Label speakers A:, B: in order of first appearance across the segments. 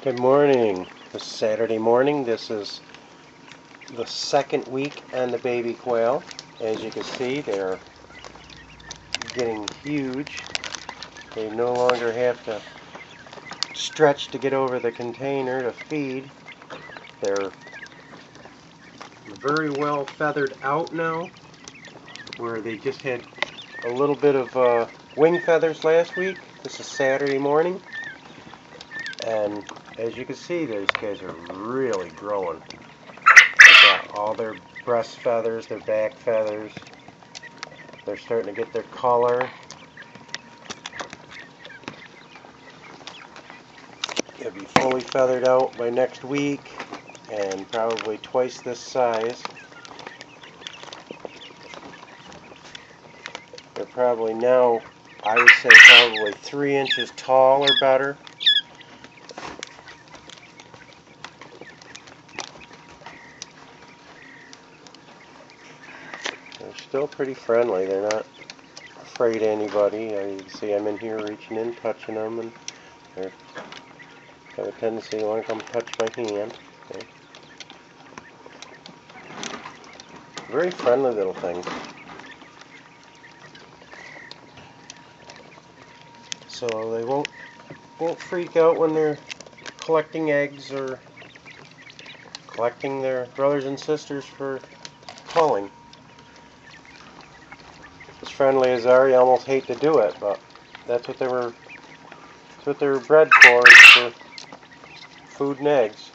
A: Good morning. It's Saturday morning. This is the second week on the baby quail. As you can see, they're getting huge. They no longer have to stretch to get over the container to feed. They're very well feathered out now, where they just had a little bit of wing feathers last week. This is Saturday morning. And as you can see, these guys are really growing. They've got all their breast feathers, their back feathers. They're starting to get their color. They'll be fully feathered out by next week and probably twice this size. They're probably now, I would say, probably 3 inches tall or better. They're still pretty friendly. They're not afraid of anybody. You can see I'm in here reaching in, touching them, and they have a tendency to want to come touch my hand. Okay. Very friendly little things. So they won't freak out when they're collecting eggs or collecting their brothers and sisters for culling. As friendly as they are, you almost hate to do it, but that's what they were bred for, is for food and eggs.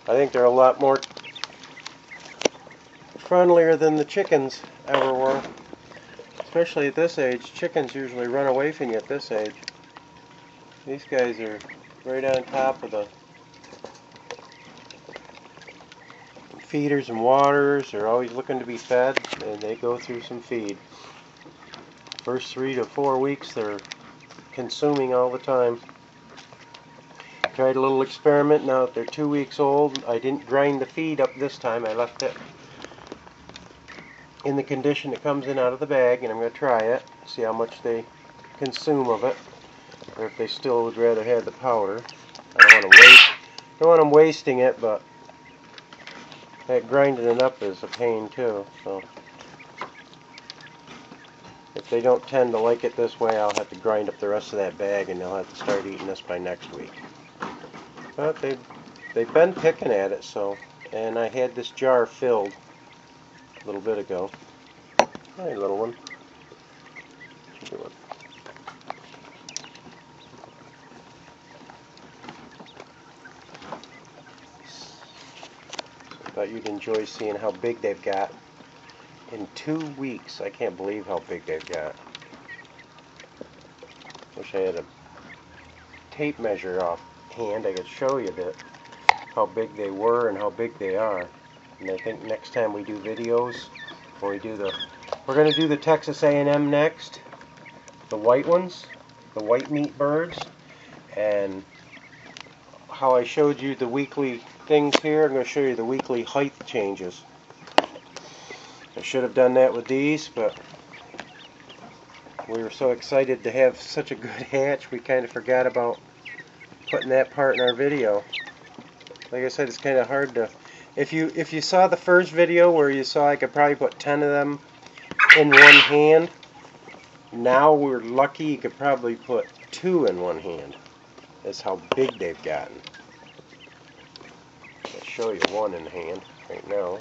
A: I think they're a lot more friendlier than the chickens ever were. Especially at this age. Chickens usually run away from you at this age. These guys are right on top of the feeders and waters. They're always looking to be fed, and they go through some feed. First 3 to 4 weeks they're consuming all the time. Tried a little experiment. Now that they're 2 weeks old, I didn't grind the feed up this time. I left it in the condition it comes in out of the bag, and I'm going to try it, see how much they consume of it, or if they still would rather have the powder. I don't want them wasting it, but that grinding it up is a pain too. So if they don't tend to like it this way, I'll have to grind up the rest of that bag, and they'll have to start eating this by next week. But they've been picking at it, so, and I had this jar filled a little bit ago. Hey, little one. What you doing? Thought you'd enjoy seeing how big they've got in 2 weeks. I can't believe how big they've got. Wish I had a tape measure off hand. I could show you how big they were and how big they are. And I think next time we do videos, we're going to do the Texas A&M next, the white ones, the white meat birds, and how I showed you the weekly things here, I'm going to show you the weekly height changes. I should have done that with these, but we were so excited to have such a good hatch, we kind of forgot about putting that part in our video. Like I said, it's kind of hard to... If you saw the first video where you saw I could probably put 10 of them in one hand, now we're lucky you could probably put 2 in one hand. That's how big they've gotten. I'll show you one in hand right now.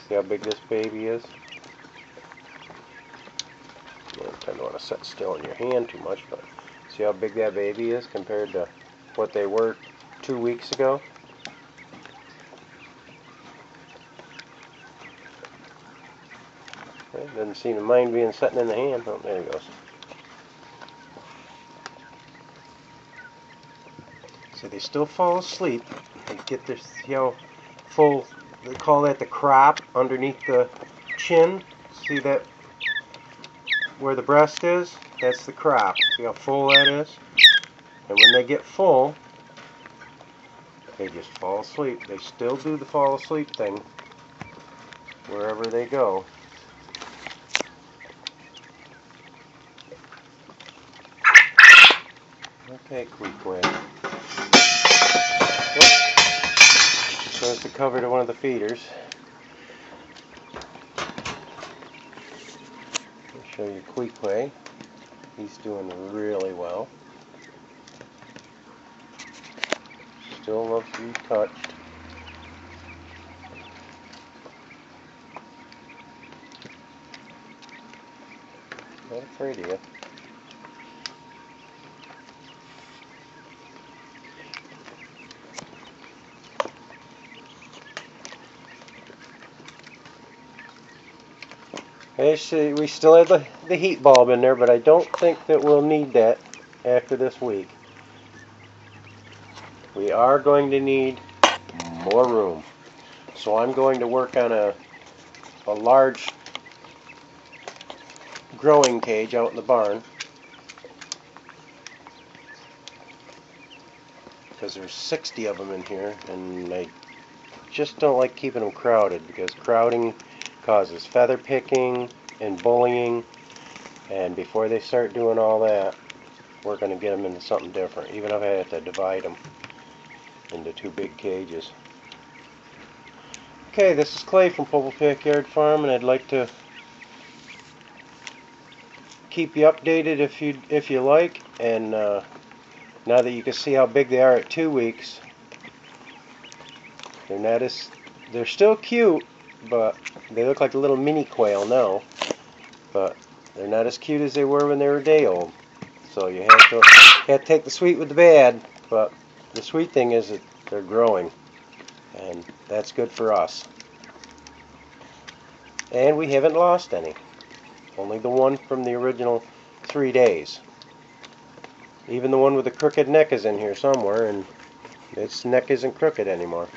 A: See how big this baby is? You don't tend to want to sit still in your hand too much, but see how big that baby is compared to what they were 2 weeks ago? Doesn't seem to mind being sitting in the hand. Oh, there he goes. So they still fall asleep. They get their, full, they call that the crop underneath the chin. See that where the breast is? That's the crop. See how full that is? And when they get full, they just fall asleep. They still do the fall asleep thing wherever they go. Okay, Quail. So that's the cover to one of the feeders. I'll show you Quail. He's doing really well. Still loves to be touched. Not afraid of you. Actually, we still have the heat bulb in there, but I don't think that we'll need that after this week. We are going to need more room. So I'm going to work on a large growing cage out in the barn, because there's 60 of them in here, and I just don't like keeping them crowded, because crowding causes feather picking and bullying, and before they start doing all that, we're going to get them into something different, even if I have to divide them into 2 big cages. Okay, this is Clay from Pople Backyard Farm, and I'd like to keep you updated if you like. And now that you can see how big they are at 2 weeks, they're still cute, but they look like a little mini quail now. But they're not as cute as they were when they were a day old. So you have to take the sweet with the bad. But the sweet thing is that they're growing, and that's good for us. And we haven't lost any. Only the one from the original 3 days. Even the one with the crooked neck is in here somewhere, and its neck isn't crooked anymore.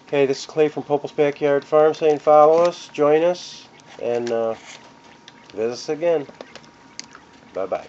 A: Okay, this is Clay from Pople's Backyard Farm saying follow us, join us, and visit us again. Bye-bye.